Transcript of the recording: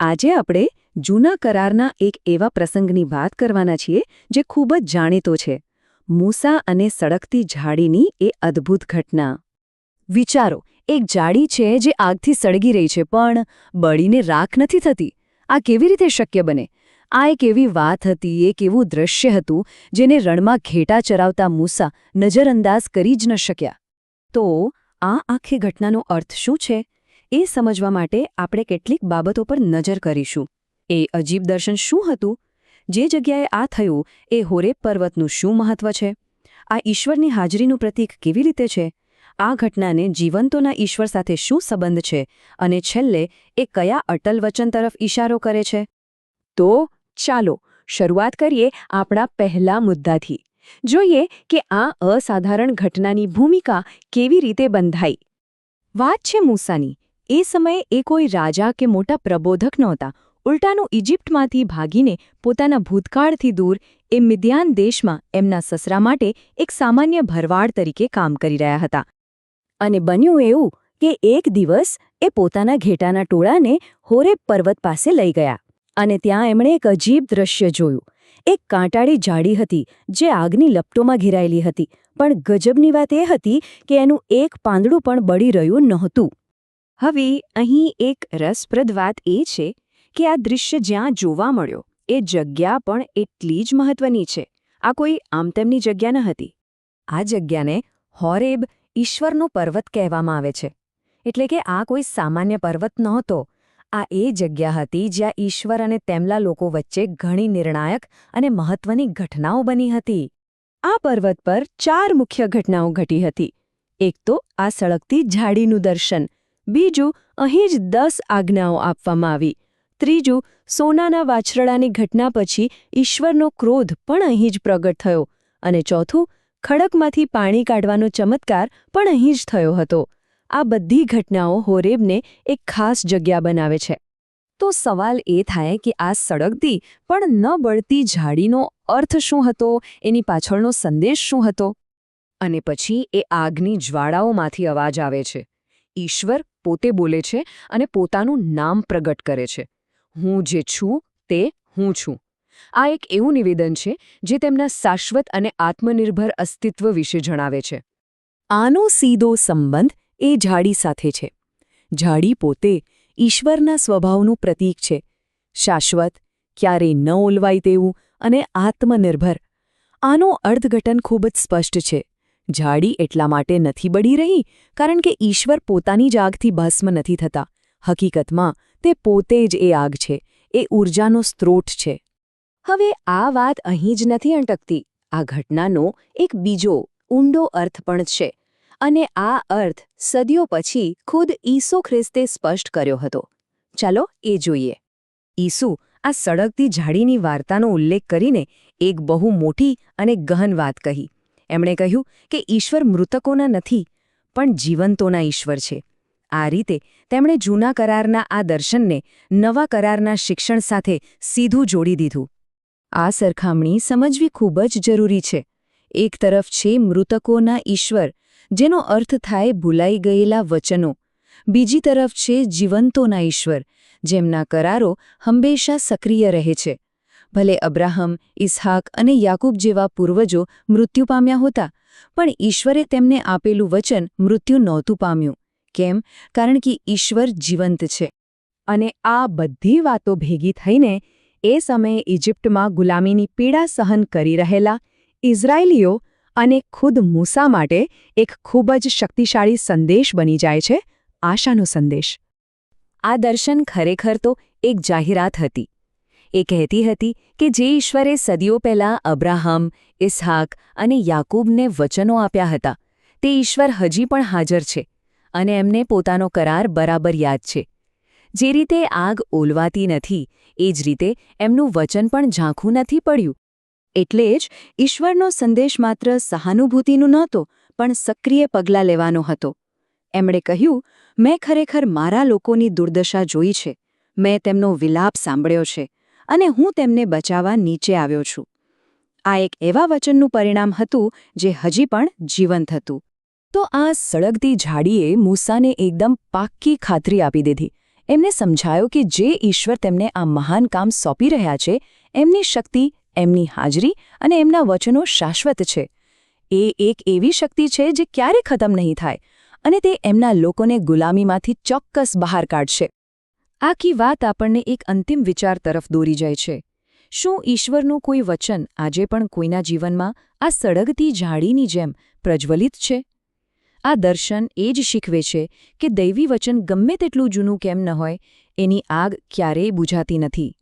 આજે આપણે જૂના કરારના એક એવા પ્રસંગની વાત કરવાના છીએ જે ખૂબ જ જાણીતો છે, મૂસા અને સળગતી ઝાડીની એ અદ્ભુત ઘટના. વિચારો, એક ઝાડી છે જે આગથી સળગી રહી છે પણ બળીને રાખ નથી થતી. આ કેવી રીતે શક્ય બને? આ એક એવી વાત હતી, એક એવું દૃશ્ય હતું જેને રણમાં ઘેટા ચરાવતા મૂસા નજરઅંદાજ કરી જ ન શક્યા. તો આ આખી ઘટનાનો અર્થ શું છે? એ સમજવા માટે આપણે કેટલીક બાબતો પર નજર કરીશું. એ અજીબ દર્શન શું હતું? જે જગ્યાએ આ થયું એ હોરેબ પર્વતનું શું મહત્વ છે? આ ઈશ્વરની હાજરીનું પ્રતીક કેવી રીતે છે? આ ઘટનાને જીવંતોના ઈશ્વર સાથે શું સંબંધ છે? અને છેલ્લે એ કયા અટલ વચન તરફ ઇશારો કરે છે? તો ચાલો શરૂઆત કરીએ આપણા પહેલા મુદ્દાથી. જોઈએ કે આ અસાધારણ ઘટનાની ભૂમિકા કેવી રીતે બંધાઈ. વાત છે મૂસાની. એ સમયે એ કોઈ રાજા કે મોટા પ્રબોધક નહોતા. ઉલટાનું ઇજિપ્તમાંથી ભાગીને પોતાના ભૂતકાળથી દૂર એ મિદ્યાન દેશમાં એમના સસરા માટે એક સામાન્ય ભરવાડ તરીકે કામ કરી રહ્યા હતા. અને બન્યું એવું કે એક દિવસ એ પોતાના ઘેટાના ટોળાને હોરેબ પર્વત પાસે લઈ ગયા. અને ત્યાં એમણે એક અજીબ દૃશ્ય જોયું. એક કાંટાળી ઝાડી હતી જે આગની લપટોમાં ઘેરાયેલી હતી, પણ ગજબની વાત એ હતી કે એનું એક પાંદડું પણ બળી રહ્યું નહોતું. હવે અહીં એક રસપ્રદ વાત એ છે કે આ દૃશ્ય જ્યાં જોવા મળ્યો એ જગ્યા પણ એટલી જ મહત્વની છે. આ કોઈ આમ તેમની જગ્યા ન હતી. આ જગ્યાને હોરેબ, ઈશ્વરનો પર્વત કહેવામાં આવે છે. એટલે કે આ કોઈ સામાન્ય પર્વત નહોતો. આ એ જગ્યા હતી જ્યાં ઈશ્વર અને તેમના લોકો વચ્ચે ઘણી નિર્ણાયક અને મહત્વની ઘટનાઓ બની હતી. આ પર્વત પર 4 મુખ્ય ઘટનાઓ ઘટી હતી. એક તો આ સળગતી ઝાડીનું દર્શન. બીજું, અહીં જ 10 આજ્ઞાઓ આપવામાં આવી. ત્રીજું, સોનાના વાછરડાની ઘટના પછી ઈશ્વરનો ક્રોધ પણ અહીં જ પ્રગટ થયો. અને ચોથું, ખડકમાંથી પાણી કાઢવાનો ચમત્કાર પણ અહીં જ થયો હતો. આ બધી ઘટનાઓ હોરેબને એક ખાસ જગ્યા બનાવે છે. તો સવાલ એ થાય કે આ સળગતી પણ ન બળતી ઝાડીનો અર્થ શું હતો? એની પાછળનો સંદેશ શું હતો? અને પછી એ આગની જ્વાળાઓમાંથી અવાજ આવે છે. ઈશ્વર પોતે બોલે છે અને પોતાનું નામ પ્રગટ કરે છે. હું જે છું તે હું છું. આ એક એવું નિવેદન છે જે તેમના શાશ્વત અને આત્મનિર્ભર અસ્તિત્વ વિશે જણાવે છે. આનો સીધો સંબંધ એ ઝાડી સાથે છે. ઝાડી પોતે ઈશ્વરના સ્વભાવનું પ્રતીક છે. શાશ્વત, ક્યારેય ન ઓલવાય તેવું અને આત્મનિર્ભર. આનો અર્થઘટન ખૂબ જ સ્પષ્ટ છે. ઝાડી એટલા માટે નથી બળી રહી કારણ કે ઈશ્વર પોતાની જ આગથી ભસ્મ નથી થતા. હકીકતમાં તે પોતે જ એ આગ છે, એ ઊર્જાનો સ્ત્રોત છે. હવે આ વાત અહીં જ નથી અટકતી. આ ઘટનાનો એક બીજો ઊંડો અર્થ પણ છે. અને આ અર્થ સદીઓ પછી ખુદ ઈસુ ખ્રિસ્તે સ્પષ્ટ કર્યો હતો. ચાલો એ જોઈએ. ઈસુ આ સળગતી ઝાડીની વાર્તાનો ઉલ્લેખ કરીને એક બહુ મોટી અને ગહન વાત કહી. એમણે કહ્યું કે ઈશ્વર મૃતકોના નથી, પણ જીવંતોના ઈશ્વર છે. આ રીતે તેમણે જૂના કરારના આ દર્શનને નવા કરારના શિક્ષણ સાથે સીધું જોડી દીધું. આ સરખામણી સમજવી ખૂબ જ જરૂરી છે. એક તરફ છે મૃતકોના ઈશ્વર, જેનો અર્થ થાય ભૂલાઈ ગયેલા વચનો. બીજી તરફ છે જીવંતોના ઈશ્વર, જેમના કરારો હંમેશા સક્રિય રહે છે. ભલે અબ્રાહમ, ઇસ્હાક અને યાકૂબ જેવા પૂર્વજો મૃત્યુ પામ્યા હતા, પણ ઈશ્વરે તેમને આપેલું વચન મૃત્યુ નહોતું પામ્યું. કેમ? કારણ કે ઈશ્વર જીવંત છે. અને આ બધી વાતો ભેગી થઈને એ સમયે ઇજિપ્તમાં ગુલામીની પીડા સહન કરી રહેલા ઇઝરાયેલીઓ અને ખુદ મૂસા માટે એક ખૂબ જ શક્તિશાળી સંદેશ બની જાય છે, આશાનો સંદેશ. આ દર્શન ખરેખર તો એક જાહેરાત હતી. એ કહેતી હતી કે જે ઈશ્વરે સદીઓ પહેલાં અબ્રાહમ, ઇસ્હાક અને યાકૂબને વચનો આપ્યા હતા, તે ઈશ્વર હજી પણ હાજર છે અને એમને પોતાનો કરાર બરાબર યાદ છે. જે રીતે આગ ઓલવાતી નથી, એ જ રીતે એમનું વચન પણ ઝાંખું નથી પડ્યું. એટલે જ ઈશ્વરનો સંદેશ માત્ર સહાનુભૂતિનું નહોતો, પણ સક્રિય પગલાં લેવાનો હતો. એમણે કહ્યું, મેં ખરેખર મારા લોકોની દુર્દશા જોઈ છે, મેં તેમનો વિલાપ સાંભળ્યો છે અને હું તેમને બચાવવા નીચે આવ્યો છું. આ એક એવા વચનનું પરિણામ હતું જે હજી પણ જીવંત હતું. તો આ સળગતી ઝાડીએ મૂસાને એકદમ પાક્કી ખાતરી આપી દીધી. એમને સમજાયો કે જે ઈશ્વર તેમને આ મહાન કામ સોંપી રહ્યા છે, એમની શક્તિ, એમની હાજરી અને એમના વચનો શાશ્વત છે. એ એક એવી શક્તિ છે જે ક્યારે ખતમ નહીં થાય અને તે એમના લોકોને ગુલામીમાંથી ચોક્કસ બહાર કાઢશે. આખી વાત આપણને એક અંતિમ વિચાર તરફ દોરી જાય છે. શું ઈશ્વરનું કોઈ વચન આજે પણ કોઈના જીવનમાં આ સળગતી ઝાડીની જેમ પ્રજ્વલિત છે? આ દર્શન એ જ શીખવે છે કે દૈવી વચન ગમે તેટલું જૂનું કેમ ન હોય, એની આગ ક્યારેય બુઝાતી નથી.